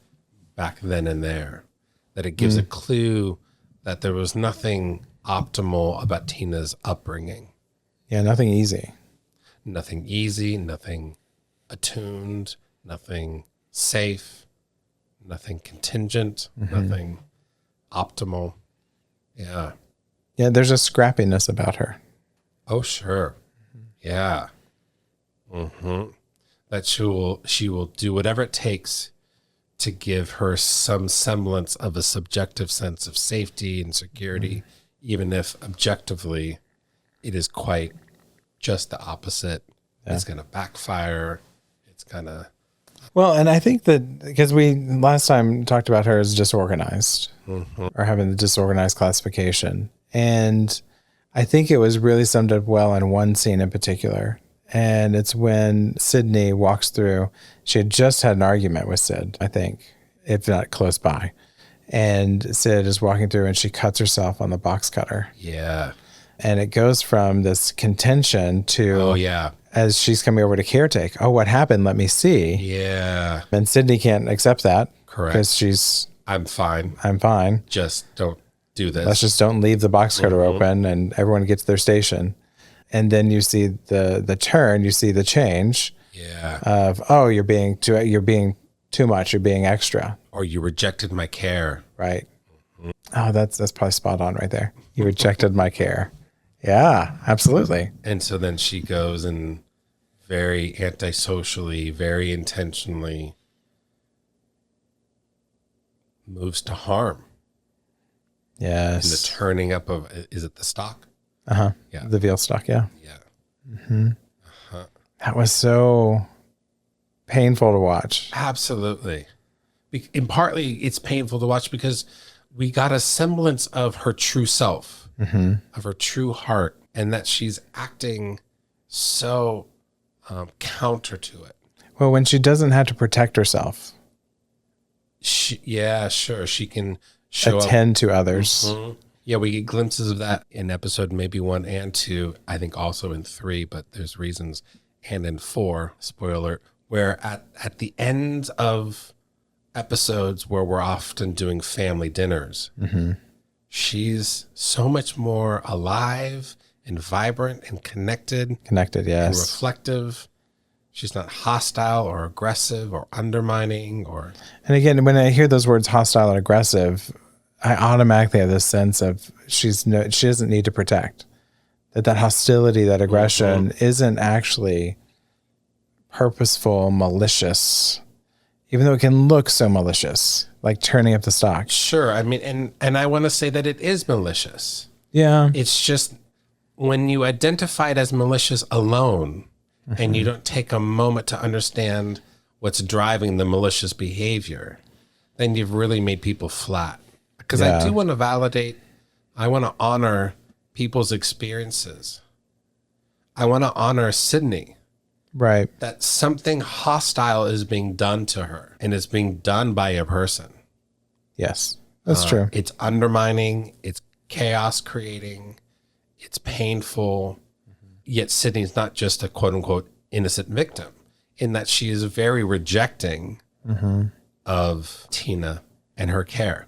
back then and there. That it gives a clue that there was nothing optimal about Tina's upbringing. Yeah, nothing easy. Nothing easy, nothing attuned, nothing safe, nothing contingent, nothing optimal. Yeah. Yeah, there's a scrappiness about her. Oh, sure. Yeah. That she will do whatever it takes to give her some semblance of a subjective sense of safety and security, even if objectively it is quite just the opposite. Yeah. It's going to backfire. It's going to... Well, and I think that because we last time talked about her as disorganized or having the disorganized classification. And I think it was really summed up well in one scene in particular. And it's when Sydney walks through. She had just had an argument with Sid, I think, if not close by. And Sid is walking through and she cuts herself on the box cutter. Yeah. And it goes from this contention to, as she's coming over to caretake, oh, what happened? Let me see. Yeah. And Sydney can't accept that. Correct. Because I'm fine. Just don't do this. Let's just don't leave the box cutter open and everyone gets their station. And then you see the turn, you see the change of, oh, you're being too much, you're being extra. Or you rejected my care. Right. Oh, that's probably spot on right there. You rejected my care. Yeah, absolutely. And so then she goes and very antisocially, very intentionally moves to harm. Yes. And the turning up of, is it the stock? Yeah. The veal stock. Yeah. Yeah. That was so painful to watch. Absolutely. And partly it's painful to watch because we got a semblance of her true self, of her true heart, and that she's acting so counter to it. Well, when she doesn't have to protect herself. She can attend to others. Yeah, we get glimpses of that in episode maybe 1 and 2. I think also in 3, but there's reasons. And in 4, spoiler, where at the end of episodes where we're often doing family dinners, she's so much more alive and vibrant and connected. Yes. And reflective. She's not hostile or aggressive or undermining or... And again, when I hear those words hostile and aggressive, I automatically have this sense of she doesn't need to protect. That hostility, that aggression isn't actually purposeful, malicious, even though it can look so malicious, like turning up the stock. Sure. I mean, and I want to say that it is malicious. Yeah. It's just when you identify it as malicious alone and you don't take a moment to understand what's driving the malicious behavior, then you've really made people flat. Because I do want to validate, I want to honor people's experiences. I want to honor Sydney. Right. That something hostile is being done to her and it's being done by a person. Yes, that's true. It's undermining, it's chaos creating, it's painful. Yet Sydney's not just a quote unquote innocent victim in that she is very rejecting of Tina and her care.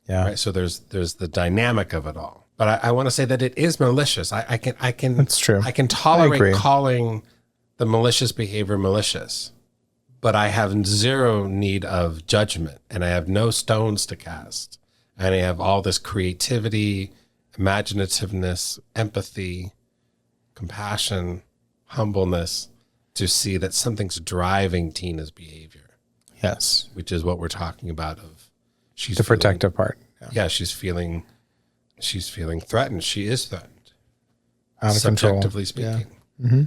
Yeah. Right. So there's the dynamic of it all. But I want to say that it is malicious. I can That's true. I can tolerate calling the malicious behavior malicious, but I have zero need of judgment and I have no stones to cast. And I have all this creativity, imaginativeness, empathy, compassion, humbleness to see that something's driving Tina's behavior. Yes. Which is what we're talking about of she's the protective part. Yeah, she's feeling threatened. She is threatened. Out of control. Subjectively speaking. Yeah.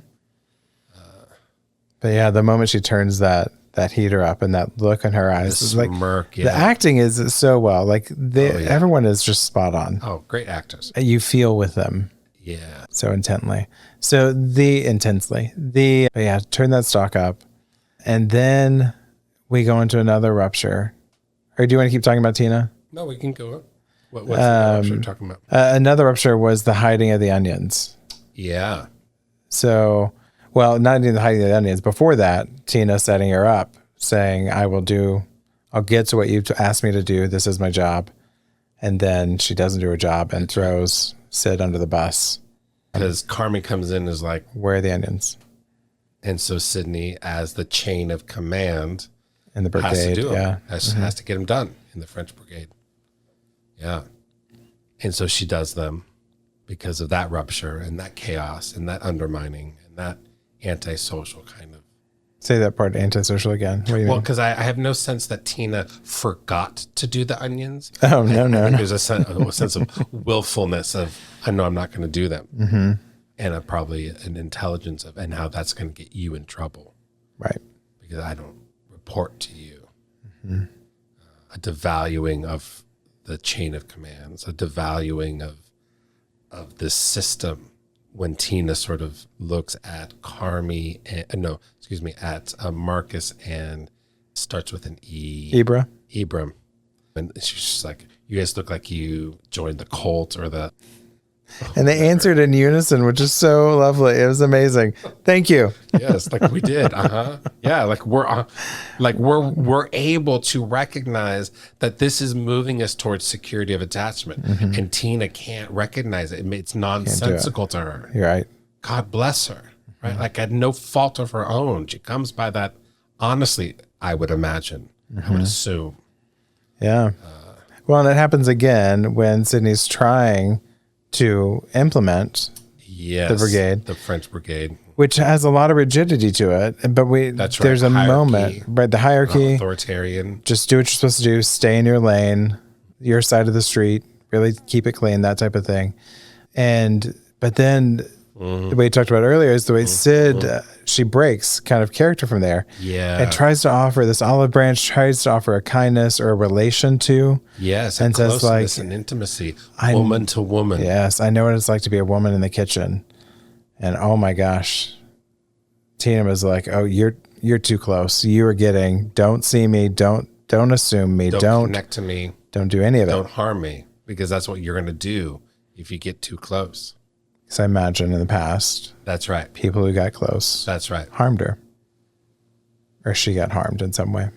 But yeah, the moment she turns that heater up and that look in her eyes, is like smirk, the acting is so well. Like everyone is just spot on. Oh, great actors. You feel with them. Yeah. So intently. Turn that stock up. And then we go into another rupture. Or do you want to keep talking about Tina? No, we can go on. What's the rupture you're talking about? Another rupture was the hiding of the onions. Yeah. So, well, not even the hiding of the onions. Before that, Tina setting her up, saying, I'll get to what you've asked me to do. This is my job. And then she doesn't do her job and throws Sid under the bus. Because Carmi comes in and is like, where are the onions? And so Sydney, as the chain of command, in the brigade, has to do yeah, them. Has to get them done in the French brigade. Yeah. And so she does them because of that rupture and that chaos and that undermining and that antisocial kind of. Say that part, antisocial again. What do you Well, mean? because I have no sense that Tina forgot to do the onions. Oh, no. There's a sense of willfulness of, I know I'm not going to do them. And probably an intelligence of, and how that's going to get you in trouble. Right. Because I don't report to you. A devaluing of the chain of commands, a devaluing of this system. When Tina sort of looks at Carmi, at Marcus and starts with an E. Ibram. And she's just like, you guys look like you joined the cult or the. And they answered in unison, which is so lovely. It was amazing. Thank you. Yes, like we did. Yeah, like we're able to recognize that this is moving us towards security of attachment, and Tina can't recognize it. It's nonsensical to her. You're right. God bless her. Right, like at no fault of her own. She comes by that. Honestly, I would imagine. I would assume. Yeah. Well, and it happens again when Sydney's trying to implement the brigade, the French brigade, which has a lot of rigidity to it. But there's a moment, right? The hierarchy, authoritarian. Just do what you're supposed to do. Stay in your lane, your side of the street. Really keep it clean, that type of thing. But then the way you talked about earlier is the way Sid, she breaks kind of character from there. Yeah. And tries to offer this olive branch, tries to offer a kindness or a relation to. Yes. And says like, an intimacy, woman to woman. Yes. I know what it's like to be a woman in the kitchen. And oh my gosh, Tina was like, oh, you're too close. You are getting, don't see me. Don't assume me. Don't connect to me. Don't do any of it. Don't harm me, because that's what you're going to do if you get too close. Because I imagine in the past, that's right, people who got close, that's right, harmed her, or she got harmed in some way.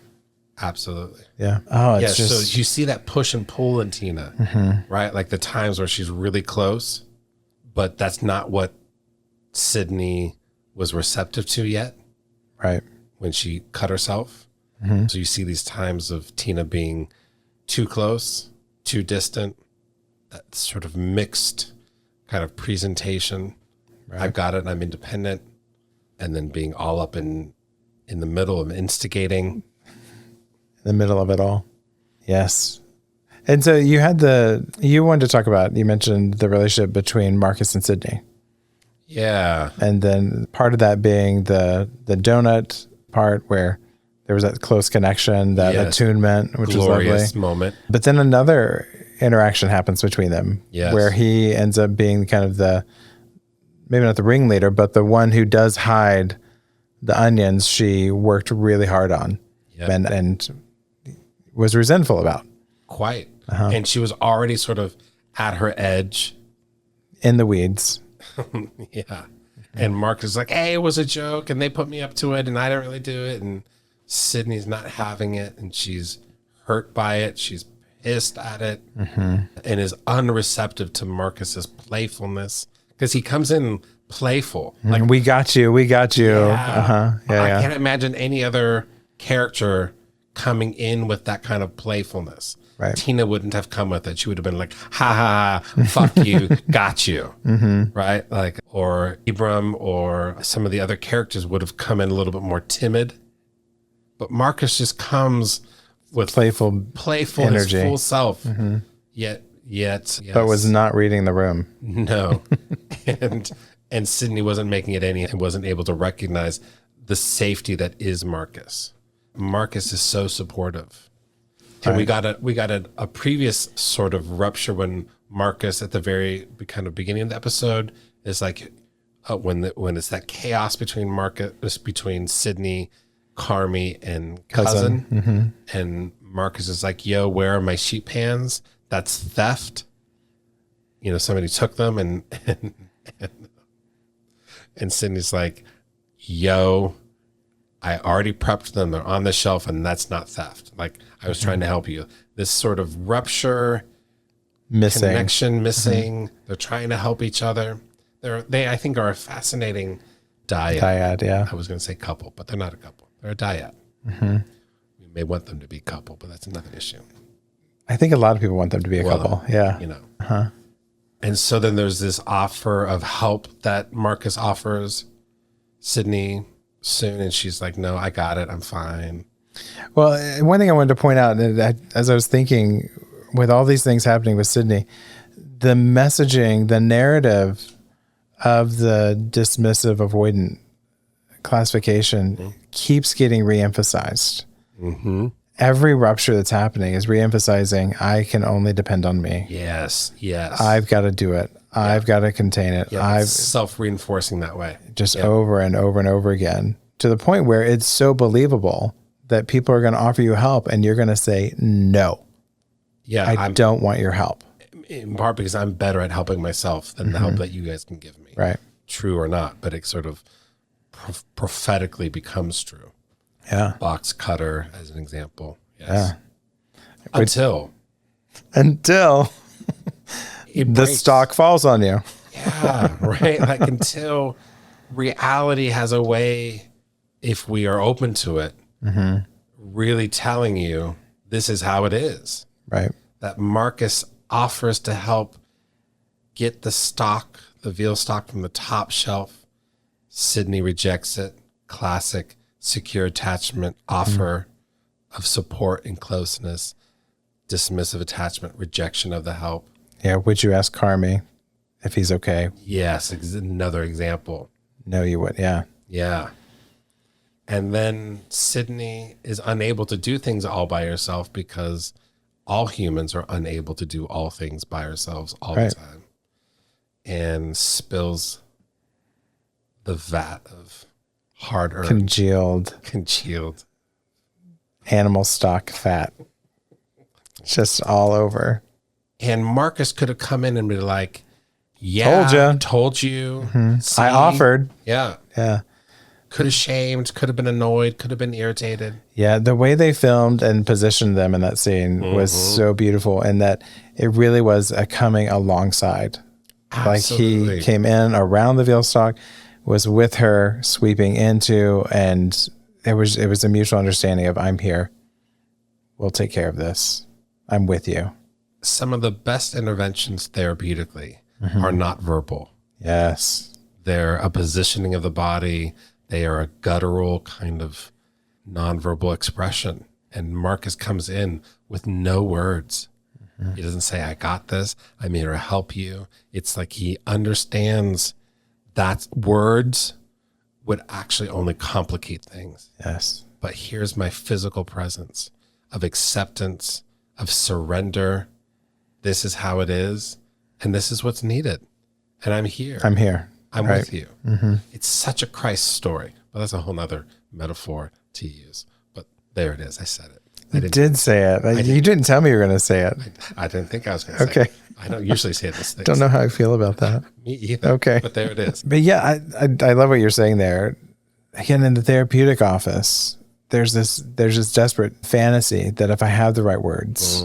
Absolutely. Yeah. Oh, it's just. So you see that push and pull in Tina, right? Like the times where she's really close, but that's not what Sydney was receptive to yet. Right. When she cut herself. So you see these times of Tina being too close, too distant, that sort of mixed kind of presentation. Right. I've got it, I'm independent. And then being all up in the middle of instigating. In the middle of it all. Yes. And so you wanted to talk about, you mentioned the relationship between Marcus and Sydney. Yeah. And then part of that being the donut part where there was that close connection, that attunement, which was lovely. Glorious moment. But then another interaction happens between them where he ends up being kind of maybe not the ringleader, but the one who does hide the onions she worked really hard on and was resentful about. Quite. And she was already sort of at her edge. In the weeds. Yeah. And Mark is like, hey, it was a joke and they put me up to it and I didn't really do it. And Sydney's not having it and she's hurt by it. She's pissed at it and is unreceptive to Marcus's playfulness because he comes in playful. Like, we got you. Yeah. I can't imagine any other character coming in with that kind of playfulness. Right. Tina wouldn't have come with it. She would have been like, ha ha, fuck you, got you. Right? Like, or Ibram or some of the other characters would have come in a little bit more timid. But Marcus just comes with playful energy, his full self. Yet, yes. But was not reading the room. No. and Sydney wasn't making it any and wasn't able to recognize the safety that is Marcus. Marcus is so supportive. And we got a previous sort of rupture when Marcus at the very kind of beginning of the episode is like when it's that chaos between Sydney, Carmi, and cousin. And Marcus is like, yo, where are my sheep hands? That's theft. You know, somebody took them and Sydney's like, yo, I already prepped them. They're on the shelf, and that's not theft. Like, I was trying to help you. This sort of rupture, connection missing. They're trying to help each other. They I think, are a fascinating dyad. Dyad, yeah. I was going to say couple, but they're not a couple. They're a dyad. We may want them to be a couple, but that's another issue. I think a lot of people want them to be a couple. Yeah. You know. And so then there's this offer of help that Marcus offers Sydney soon. And she's like, no, I got it. I'm fine. Well, one thing I wanted to point out, as I was thinking, with all these things happening with Sydney, the messaging, the narrative of the dismissive avoidant classification keeps getting reemphasized. Every rupture that's happening is reemphasizing, I can only depend on me. Yes. I've got to do it. I've got to contain it. I've self-reinforcing that way. Just over and over and over again, to the point where it's so believable that people are going to offer you help and you're going to say, no, I don't want your help. In part because I'm better at helping myself than the help that you guys can give me. Right. True or not, but it sort of prophetically becomes true. Yeah. Box cutter as an example. Yes. Yeah. Until the stock falls on you. Yeah, right. Like until reality has a way, if we are open to it, really telling you this is how it is. Right. That Marcus offers to help get the stock, the veal stock from the top shelf. Sydney rejects it. Classic secure attachment offer of support and closeness. Dismissive attachment, rejection of the help. Yeah. Would you ask Carmi if he's okay? Yes. Another example. No, you would. Yeah. Yeah. And then Sydney is unable to do things all by herself because all humans are unable to do all things by ourselves all the time, and spills the vat of hard-earned, congealed animal stock fat, just all over. And Marcus could have come in and be like, yeah, told you. I offered. Yeah. Could have shamed, could have been annoyed, could have been irritated. Yeah, the way they filmed and positioned them in that scene was so beautiful, and that it really was a coming alongside. Absolutely. Like he came in around the veal stalk, was with her, sweeping into, and it was a mutual understanding of, I'm here. We'll take care of this. I'm with you. Some of the best interventions therapeutically are not verbal. Yes. They're a positioning of the body. They are a guttural kind of nonverbal expression. And Marcus comes in with no words. He doesn't say, I got this. I'm here to help you. It's like he understands that words would actually only complicate things. Yes. But here's my physical presence of acceptance, of surrender. This is how it is. And this is what's needed. And I'm here. I'm here. I'm with you. It's such a Christ story. But that's a whole nother metaphor to use. But there it is. I said it. You did say it. You didn't tell me you were going to say it. I didn't think I was going to say it. I don't usually say this thing. Don't know how I feel about that. Me either. Okay. But there it is. But yeah, I love what you're saying there. Again, in the therapeutic office, there's this desperate fantasy that if I have the right words,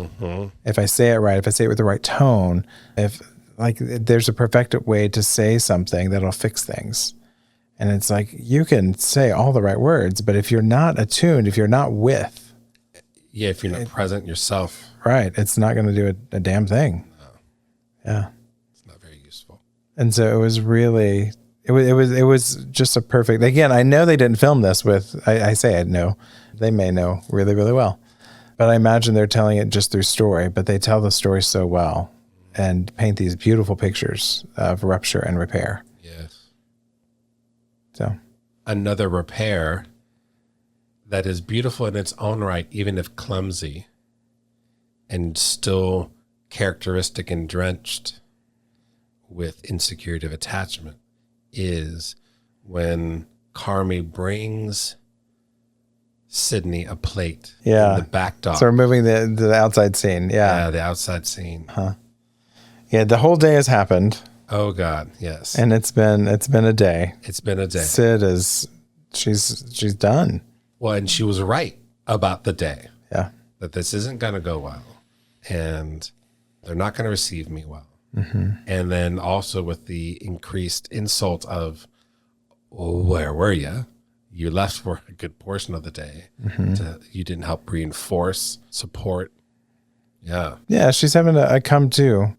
if I say it right, if I say it with the right tone, if like there's a perfected way to say something that'll fix things. And it's like, you can say all the right words, but if you're not attuned, if you're not with, if you're not present yourself, right, it's not going to do a damn thing. No. Yeah. It's not very useful. And so it was really, it was just a perfect, again, I know they didn't film this with, I say I know, they may know really, really well, but I imagine they're telling it just through story, but they tell the story so well and paint these beautiful pictures of rupture and repair. Yes. So another repair that is beautiful in its own right, even if clumsy, and still characteristic and drenched with insecurity of attachment, is when Carmi brings Sydney a plate in the back dock. So we're moving the outside scene. Yeah, the outside scene. Yeah, the whole day has happened. Oh God, yes. And it's been a day. It's been a day. Sid she's done. Well, and she was right about the day. Yeah. That this isn't going to go well. And they're not going to receive me well. And then also with the increased insult of, well, where were you? You left for a good portion of the day. You didn't help reinforce, support. Yeah. Yeah, she's having a come to.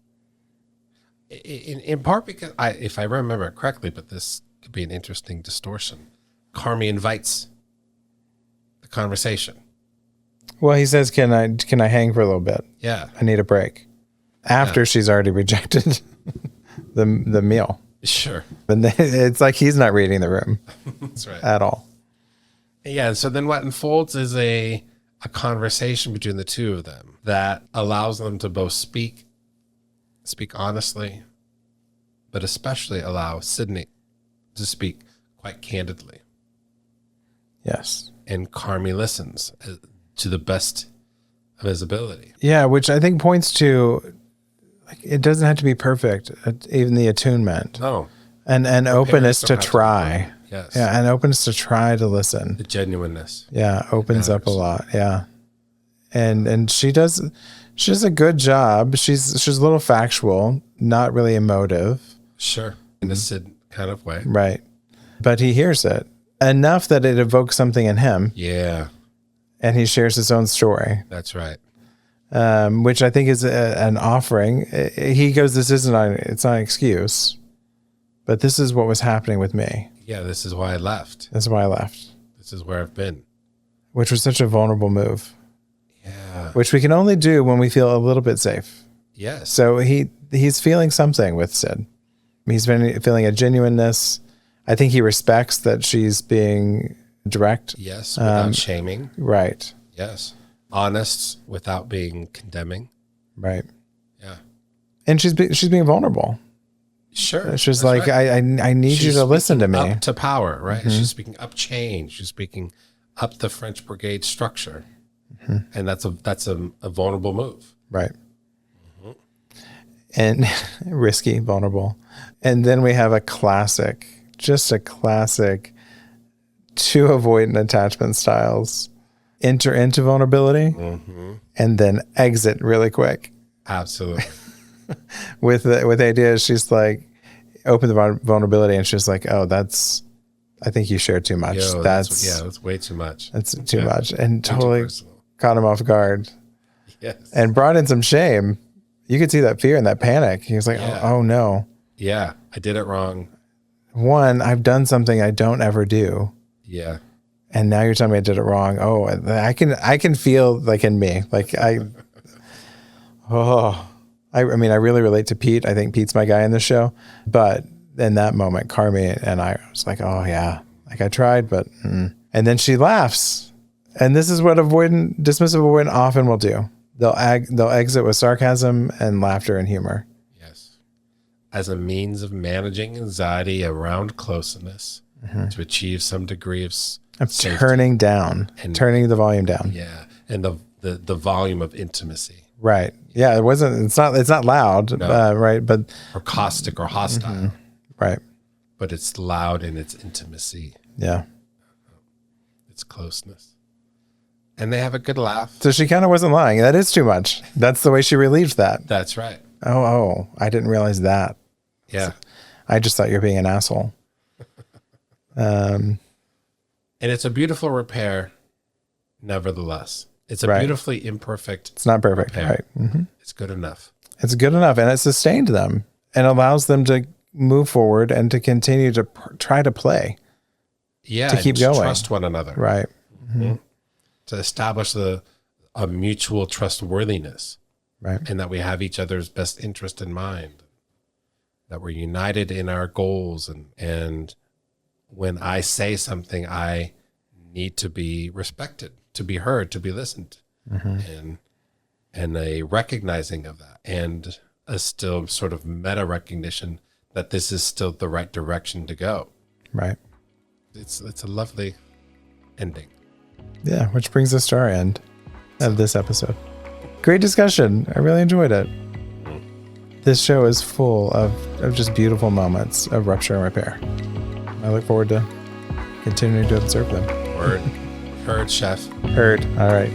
In part because, if I remember correctly, but this could be an interesting distortion, Carmi invites the conversation. Well, he says, can I hang for a little bit? Yeah. I need a break. After she's already rejected the meal. Sure. But it's like he's not reading the room. That's right. At all. Yeah, so then what unfolds is a conversation between the two of them that allows them to both speak honestly, but especially allow Sydney to speak quite candidly. Yes. And Carmi listens to the best of his ability. Yeah, which I think points to, like, it doesn't have to be perfect, even the attunement. No. And openness to try. Yes. Yeah, and openness to try to listen. The genuineness. Yeah, opens up a lot. Yeah. And she does a good job. She's a little factual, not really emotive. Sure. In a Sid kind of way. Right. But he hears it enough that it evokes something in him. Yeah. And he shares his own story. That's right. Which I think is an offering. He goes, it's not an excuse, but this is what was happening with me. Yeah, this is why I left. This is why I left. This is where I've been. Which was such a vulnerable move. Yeah. Which we can only do when we feel a little bit safe. Yes. So he's feeling something with Sid. He's been feeling a genuineness. I think he respects that she's being direct. Yes, without shaming. Right. Yes. Honest without being condemning. Right. Yeah. And she's being vulnerable. Sure. She's like, right. I need you to listen to me. Up to power, right? Mm-hmm. She's speaking up change. She's speaking up the French Brigade structure. Mm-hmm. And that's a vulnerable move. Right. Mm-hmm. And risky, vulnerable. And then we have just a classic, two avoidant attachment styles. Enter into vulnerability and then exit really quick. Absolutely. with the idea, she's like, open the vulnerability, and she's like, oh, I think you shared too much. That's way too much. That's too much. And totally caught him off guard. Yes. And brought in some shame. You could see that fear and that panic. He was like, oh no. Yeah, I did it wrong. One, I've done something I don't ever do. Yeah. And now you're telling me I did it wrong. Oh, I can feel like in me, like I mean, I really relate to Pete. I think Pete's my guy in the show, but in that moment, Carmi and I was like, oh yeah, like I tried, but, and then she laughs. And this is what dismissive avoidant often will do. They'll exit with sarcasm and laughter and humor. Yes. As a means of managing anxiety around closeness to achieve some degree of turning the volume down. Yeah. And the volume of intimacy. Right. Yeah. It's not loud, no. Right. But or caustic or hostile. Mm-hmm. Right. But it's loud in its intimacy. Yeah. Its closeness. And they have a good laugh. So she kind of wasn't lying. That is too much. That's the way she relieved that. That's right. Oh, I didn't realize that. Yeah. I just thought you were being an asshole. And it's a beautiful repair, nevertheless. It's a beautifully imperfect. It's not perfect, repair. Right? Mm-hmm. It's good enough. It's good enough, and it sustained them and allows them to move forward and to continue to try to play. Yeah, to keep going, trust one another, right? Mm-hmm. To establish a mutual trustworthiness, right? And that we have each other's best interest in mind. That we're united in our goals, and when I say something, I need to be respected, to be heard, to be listened, and a recognizing of that, and a still sort of meta recognition that this is still the right direction to go. Right. It's a lovely ending. Yeah, which brings us to our end of this episode. Great discussion. I really enjoyed it. This show is full of just beautiful moments of rupture and repair. I look forward to continuing to observe them. Word. Heard, chef. Heard. All right.